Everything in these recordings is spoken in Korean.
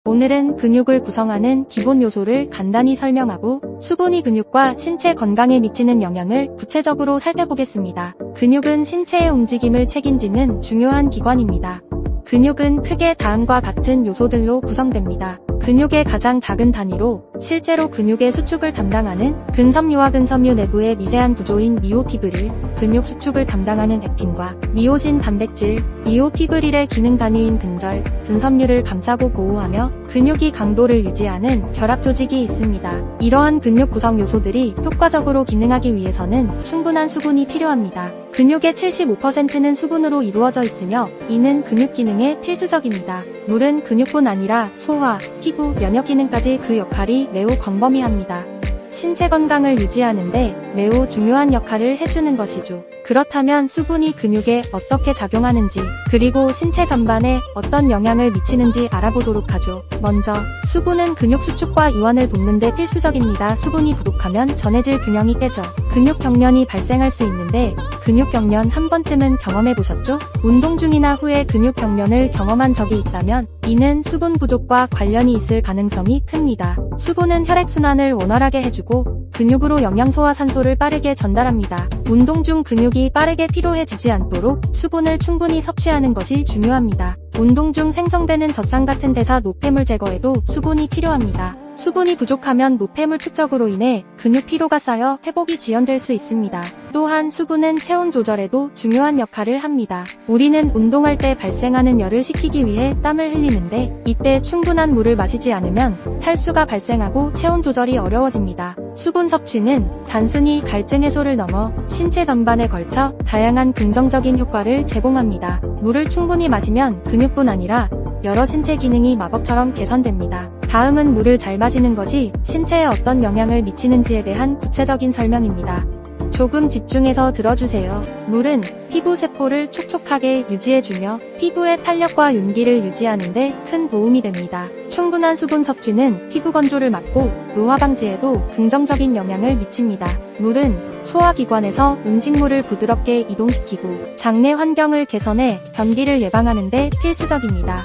오늘은 근육을 구성하는 기본 요소를 간단히 설명하고 수분이 근육과 신체 건강에 미치는 영향을 구체적으로 살펴보겠습니다. 근육은 신체의 움직임을 책임지는 중요한 기관입니다. 근육은 크게 다음과 같은 요소들로 구성됩니다. 근육의 가장 작은 단위로 실제로 근육의 수축을 담당하는 근섬유와 근섬유 내부의 미세한 구조인 미오피브릴, 근육 수축을 담당하는 액틴과 미오신 단백질, 미오피브릴의 기능 단위인 근절, 근섬유를 감싸고 보호하며 근육이 강도를 유지하는 결합 조직이 있습니다. 이러한 근육 구성 요소들이 효과적으로 기능하기 위해서는 충분한 수분이 필요합니다. 근육의 75%는 수분으로 이루어져 있으며 이는 근육 기능에 필수적입니다. 물은 근육뿐 아니라 소화, 피부, 면역 기능까지 그 역할이 매우 광범위합니다. 신체 건강을 유지하는데 매우 중요한 역할을 해주는 것이죠. 그렇다면 수분이 근육에 어떻게 작용하는지, 그리고 신체 전반에 어떤 영향을 미치는지 알아보도록 하죠. 먼저, 수분은 근육 수축과 이완을 돕는 데 필수적입니다. 수분이 부족하면 전해질 균형이 깨져 근육 경련이 발생할 수 있는데 근육 경련 한 번쯤은 경험해보셨죠? 운동 중이나 후에 근육 경련을 경험한 적이 있다면 이는 수분 부족과 관련이 있을 가능성이 큽니다. 수분은 혈액순환을 원활하게 해주고 근육으로 영양소와 산소를 빠르게 전달합니다. 운동 중 근육이 빠르게 피로해지지 않도록 수분을 충분히 섭취하는 것이 중요합니다. 운동 중 생성되는 젖산 같은 대사 노폐물 제거에도 수분이 필요합니다. 수분이 부족하면 노폐물 축적으로 인해 근육 피로가 쌓여 회복이 지연될 수 있습니다. 또한 수분은 체온 조절에도 중요한 역할을 합니다. 우리는 운동할 때 발생하는 열을 식히기 위해 땀을 흘리는데 이때 충분한 물을 마시지 않으면 탈수가 발생하고 체온 조절이 어려워집니다. 수분 섭취는 단순히 갈증 해소를 넘어 신체 전반에 걸쳐 다양한 긍정적인 효과를 제공합니다. 물을 충분히 마시면 근육뿐 아니라 여러 신체 기능이 마법처럼 개선됩니다. 다음은 물을 잘 마시는 것이 신체에 어떤 영향을 미치는지에 대한 구체적인 설명입니다. 조금 집중해서 들어주세요. 물은 피부 세포를 촉촉하게 유지해주며 피부의 탄력과 윤기를 유지하는 데 큰 도움이 됩니다. 충분한 수분 섭취는 피부 건조를 막고 노화 방지에도 긍정적인 영향을 미칩니다. 물은 소화기관에서 음식물을 부드럽게 이동시키고 장내 환경을 개선해 변비를 예방하는 데 필수적입니다.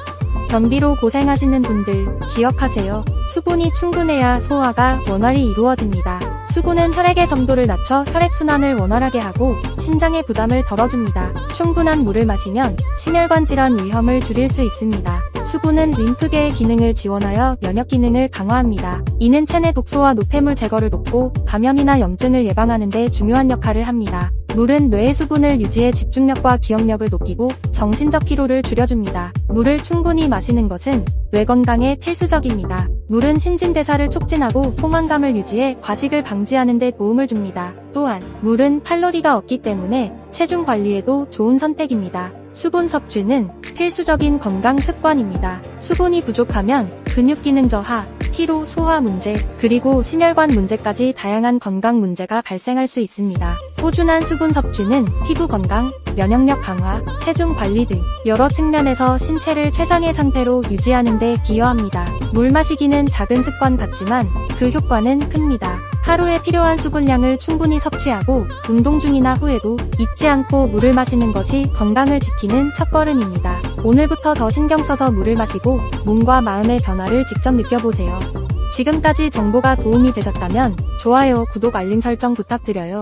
변비로 고생하시는 분들 기억하세요. 수분이 충분해야 소화가 원활히 이루어집니다. 수분은 혈액의 점도를 낮춰 혈액순환을 원활하게 하고 신장의 부담을 덜어줍니다. 충분한 물을 마시면 심혈관 질환 위험을 줄일 수 있습니다. 수분은 림프계의 기능을 지원하여 면역 기능을 강화합니다. 이는 체내 독소와 노폐물 제거를 돕고 감염이나 염증을 예방하는 데 중요한 역할을 합니다. 물은 뇌의 수분을 유지해 집중력과 기억력을 높이고 정신적 피로를 줄여줍니다. 물을 충분히 마시는 것은 뇌 건강에 필수적입니다. 물은 신진대사를 촉진하고 포만감을 유지해 과식을 방지하는 데 도움을 줍니다. 또한 물은 칼로리가 없기 때문에 체중 관리에도 좋은 선택입니다. 수분 섭취는 필수적인 건강 습관입니다. 수분이 부족하면 근육 기능 저하, 피로, 소화 문제, 그리고 심혈관 문제까지 다양한 건강 문제가 발생할 수 있습니다. 꾸준한 수분 섭취는 피부 건강, 면역력 강화, 체중 관리 등 여러 측면에서 신체를 최상의 상태로 유지하는 데 기여합니다. 물 마시기는 작은 습관 같지만 그 효과는 큽니다. 하루에 필요한 수분량을 충분히 섭취하고 운동 중이나 후에도 잊지 않고 물을 마시는 것이 건강을 지키는 첫걸음입니다. 오늘부터 더 신경 써서 물을 마시고 몸과 마음의 변화를 직접 느껴보세요. 지금까지 정보가 도움이 되셨다면 좋아요, 구독, 알림 설정 부탁드려요.